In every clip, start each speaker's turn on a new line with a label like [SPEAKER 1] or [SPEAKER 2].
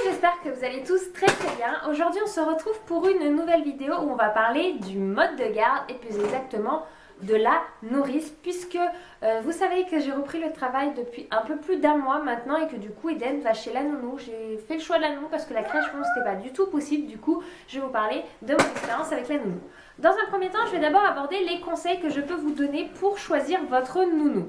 [SPEAKER 1] j'espère que vous allez tous très bien. Aujourd'hui on se retrouve pour une nouvelle vidéo où on va parler du mode de garde et plus exactement de la nourrice, puisque vous savez que j'ai repris le travail depuis un peu plus d'un mois maintenant et que du coup Eden va chez la nounou. J'ai fait le choix de la nounou parce que la crèche pour nous c'était pas du tout possible. Du coup je vais vous parler de mon expérience avec la nounou. Dans un premier temps, je vais d'abord aborder les conseils que je peux vous donner pour choisir votre nounou.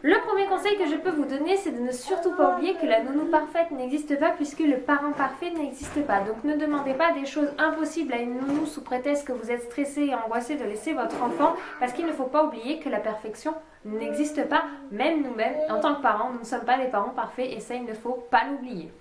[SPEAKER 1] Le premier conseil que je peux vous donner, c'est de ne surtout pas oublier que la nounou parfaite n'existe pas puisque le parent parfait n'existe pas. Donc ne demandez pas des choses impossibles à une nounou sous prétexte que vous êtes stressé et angoissé de laisser votre enfant, parce qu'il ne faut pas oublier que la perfection n'existe pas. Même nous-mêmes, en tant que parents, nous ne sommes pas des parents parfaits et ça, il ne faut pas l'oublier.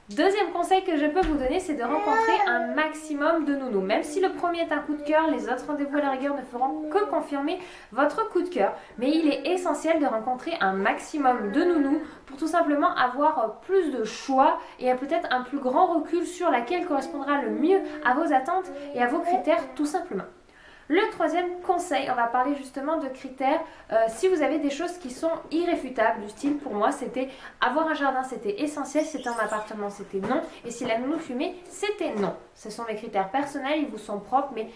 [SPEAKER 1] Deuxième conseil que je peux vous donner, c'est de rencontrer un maximum de nounous. Même si le premier est un coup de cœur, les autres rendez-vous à la rigueur ne feront que confirmer votre coup de cœur. Mais il est essentiel de rencontrer un maximum de nounous pour tout simplement avoir plus de choix et peut-être un plus grand recul sur laquelle correspondra le mieux à vos attentes et à vos critères tout simplement. Le troisième conseil, on va parler justement de critères. Si vous avez des choses qui sont irréfutables, du style pour moi c'était avoir un jardin, c'était essentiel, si c'était un appartement, c'était non, et si la nounou fumait, c'était non. Ce sont des critères personnels, ils vous sont propres, mais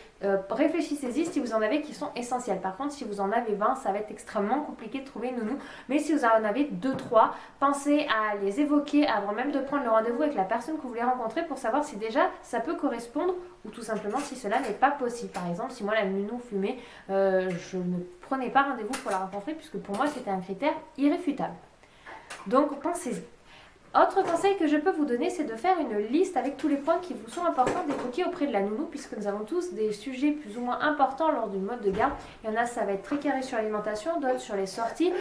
[SPEAKER 1] réfléchissez-y si vous en avez qui sont essentiels. Par contre, si vous en avez 20, ça va être extrêmement compliqué de trouver une nounou, mais si vous en avez 2-3, pensez à les évoquer avant même de prendre le rendez-vous avec la personne que vous voulez rencontrer pour savoir si déjà ça peut correspondre ou tout simplement si cela n'est pas possible. Par exemple, si moi la nounou fumait, je ne prenais pas rendez-vous pour la rencontrer puisque pour moi c'était un critère irréfutable. Donc pensez-y. Autre conseil que je peux vous donner, c'est de faire une liste avec tous les points qui vous sont importants d'évoquer auprès de la nounou, puisque nous avons tous des sujets plus ou moins importants lors du mode de garde. Il y en a, ça va être très carré sur l'alimentation, d'autres sur les sorties.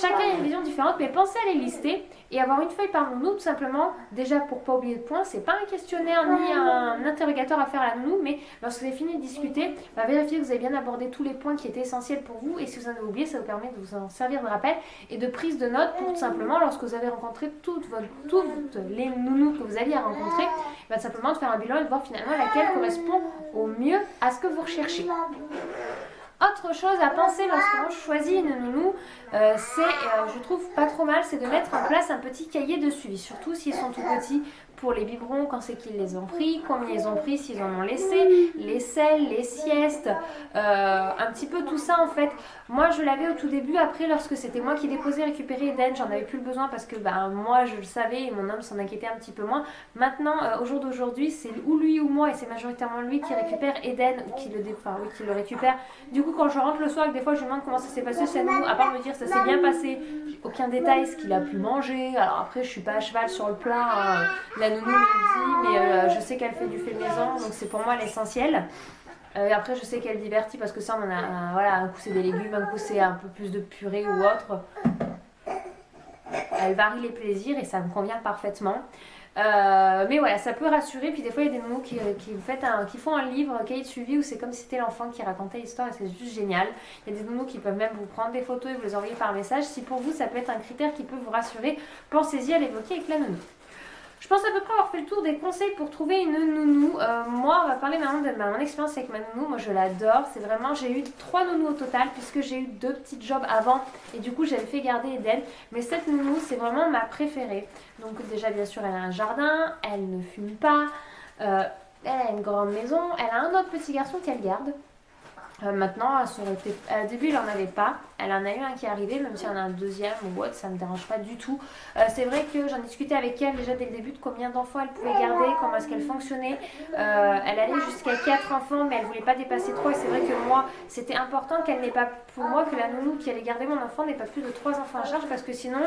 [SPEAKER 1] Chacun a une vision différente, mais pensez à les lister et avoir une feuille par nounou, tout simplement, déjà pour pas oublier de points. C'est pas un questionnaire ni un interrogatoire à faire à la nounou, mais lorsque vous avez fini de discuter, vérifiez que vous avez bien abordé tous les points qui étaient essentiels pour vous, et si vous en avez oublié, ça vous permet de vous en servir de rappel et de prise de notes pour tout simplement, lorsque vous avez rencontré toutes les nounous que vous aviez à rencontrer, simplement de faire un bilan et de voir finalement laquelle correspond au mieux à ce que vous recherchez. Autre chose à penser lorsqu'on choisit une nounou, je trouve pas trop mal, c'est de mettre en place un petit cahier de suivi, surtout s'ils sont tout petits, pour les biberons, quand c'est qu'ils les ont pris, combien ils ont pris, s'ils en ont laissé, les selles, les siestes, un petit peu tout ça en fait. Moi je l'avais au tout début, après lorsque c'était moi qui déposais, récupérais Eden, j'en avais plus le besoin parce que moi je le savais et mon homme s'en inquiétait un petit peu moins. Maintenant, au jour d'aujourd'hui, c'est ou lui ou moi, et c'est majoritairement lui qui récupère Eden ou qui le récupère. Du coup quand je rentre le soir, des fois je lui demande comment ça s'est passé chez nous, à part me dire ça s'est bien passé, j'ai aucun détail, ce qu'il a pu manger. Alors après je suis pas à cheval sur le plat, la nounou me le dit, mais je sais qu'elle fait du fait maison, donc c'est pour moi l'essentiel. Après je sais qu'elle divertit parce que ça on en a, un coup c'est des légumes, un coup c'est un peu plus de purée ou autre. Elle varie les plaisirs et ça me convient parfaitement. Mais voilà, ça peut rassurer. Puis des fois il y a des nounous qui font un livre, un cahier de suivi où c'est comme si c'était l'enfant qui racontait l'histoire et c'est juste génial. Il y a des nounous qui peuvent même vous prendre des photos et vous les envoyer par message. Si pour vous ça peut être un critère qui peut vous rassurer, pensez-y à l'évoquer avec la nounou. Je pense à peu près avoir fait le tour des conseils pour trouver une nounou. Moi, on va parler maintenant de mon expérience avec ma nounou. Moi, je l'adore. C'est vraiment, j'ai eu 3 nounous au total puisque j'ai eu 2 petits jobs avant et du coup, j'avais fait garder Eden. Mais cette nounou, c'est vraiment ma préférée. Donc déjà, bien sûr, elle a un jardin, elle ne fume pas, elle a une grande maison, elle a un autre petit garçon qu'elle garde. Maintenant, au début, elle n'en avait pas. Elle en a eu un qui est arrivé, même si elle en a un deuxième ou autre, ça ne me dérange pas du tout. C'est vrai que j'en discutais avec elle déjà dès le début de combien d'enfants elle pouvait garder, comment est-ce qu'elle fonctionnait. Elle allait jusqu'à 4 enfants, mais elle ne voulait pas dépasser 3. Et c'est vrai que moi, c'était important qu'elle n'ait pas, pour moi, que la nounou qui allait garder mon enfant n'ait pas plus de 3 enfants à charge, parce que sinon,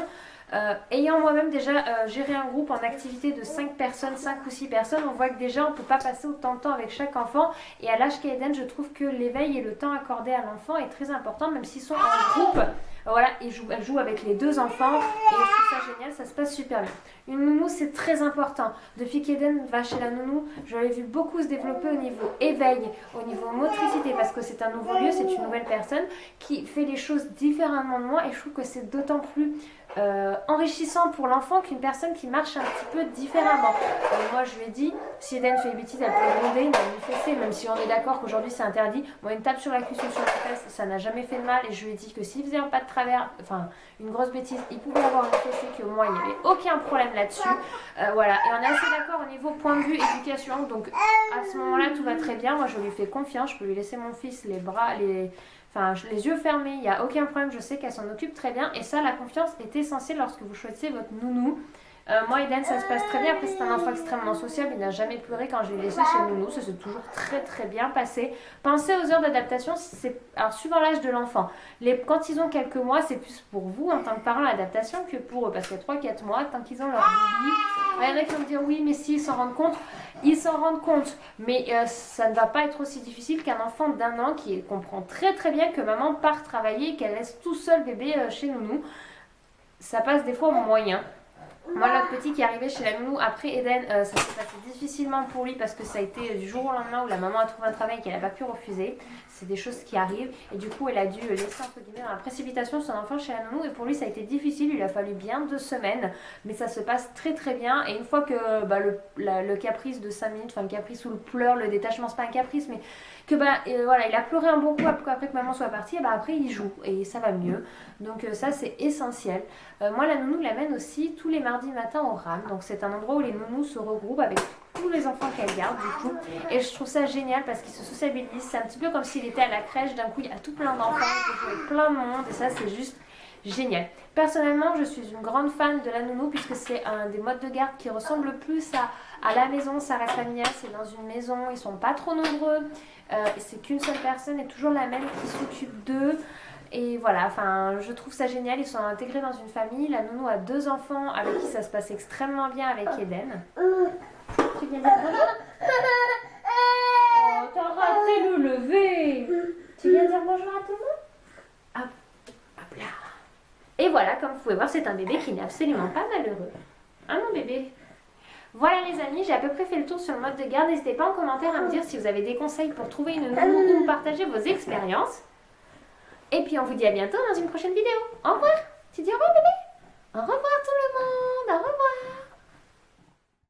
[SPEAKER 1] ayant moi-même déjà géré un groupe en activité de 5 personnes, 5 ou 6 personnes, on voit que déjà on ne peut pas passer autant de temps avec chaque enfant. Et à l'âge qu'Eden, je trouve que l'éveil et le temps accordé à l'enfant est très important, même s'ils sont en groupe. Voilà, elle joue avec les 2 enfants et je trouve ça génial, ça se passe super bien. Une nounou, c'est très important. Depuis qu'Eden va chez la nounou, je l'ai vu beaucoup se développer au niveau éveil, au niveau motricité, parce que c'est un nouveau lieu, c'est une nouvelle personne qui fait les choses différemment de moi et je trouve que c'est d'autant plus enrichissant pour l'enfant qu'une personne qui marche un petit peu différemment. Moi je lui ai dit, si Eden fait une bêtise, elle peut gronder, une fessée, même si on est d'accord qu'aujourd'hui c'est interdit. Moi une tape sur la cuisse ou sur la fesse, ça n'a jamais fait de mal, et je lui ai dit que s'il faisait un pas de travers, enfin une grosse bêtise, il pouvait avoir une fessée, que moi il n'y avait aucun problème là-dessus. Voilà, et on est assez d'accord au niveau point de vue éducation, donc à ce moment-là tout va très bien. Moi je lui fais confiance, je peux lui laisser mon fils les bras, les yeux fermés, il n'y a aucun problème, je sais qu'elle s'en occupe très bien. Et ça, la confiance est essentielle lorsque vous choisissez votre nounou. Moi, Eden, ça se passe très bien. Après, c'est un enfant extrêmement sociable. Il n'a jamais pleuré quand je l'ai laissé chez nounou. Ça s'est toujours très très bien passé. Pensez aux heures d'adaptation. Alors, suivant l'âge de l'enfant. Quand ils ont quelques mois, c'est plus pour vous en tant que parent l'adaptation que pour eux. Parce qu'il y a 3-4 mois, tant qu'ils ont leur bibi. Il y en a qui vont me dire oui, mais s'ils s'en rendent compte. Ils s'en rendent compte, mais ça ne va pas être aussi difficile qu'un enfant d'1 an qui comprend très très bien que maman part travailler et qu'elle laisse tout seul bébé chez nounou. Ça passe des fois au moyen. Moi, l'autre petit qui est arrivé chez la nounou après Eden, ça s'est passé difficilement pour lui parce que ça a été du jour au lendemain où la maman a trouvé un travail qu'elle n'a pas pu refuser. C'est des choses qui arrivent et du coup, elle a dû laisser entre guillemets dans la précipitation son enfant chez la nounou et pour lui, ça a été difficile. Il a fallu bien 2 semaines, mais ça se passe très très bien. Et une fois que le caprice de 5 minutes, enfin le caprice ou le pleur, le détachement, c'est pas un caprice, mais que voilà, il a pleuré un bon coup après que maman soit partie, et après il joue et ça va mieux. Donc ça c'est essentiel. Moi la nounou l'amène aussi tous les mardis matin au RAM, donc c'est un endroit où les nounous se regroupent avec tous les enfants qu'elle garde du coup, et je trouve ça génial parce qu'ils se sociabilisent. C'est un petit peu comme s'il était à la crèche, d'un coup il y a tout plein d'enfants, il peut jouer plein de monde et ça c'est juste génial. Personnellement, je suis une grande fan de la nounou puisque c'est un des modes de garde qui ressemble le plus à la maison. Ça reste familial, c'est dans une maison, ils sont pas trop nombreux, c'est qu'une seule personne et toujours la même qui s'occupe d'eux. Et voilà, enfin, je trouve ça génial, ils sont intégrés dans une famille. La nounou a 2 enfants avec qui ça se passe extrêmement bien avec Eden. Tu viens dire bonjour? Oh, t'as raté le lever. Tu viens dire bonjour à tout le monde? Hop là. Et voilà, comme vous pouvez voir, c'est un bébé qui n'est absolument pas malheureux. Hein mon bébé? Voilà les amis, j'ai à peu près fait le tour sur le mode de garde. N'hésitez pas en commentaire à me dire si vous avez des conseils pour trouver une nounou ou partager vos expériences. Et puis on vous dit à bientôt dans une prochaine vidéo. Au revoir!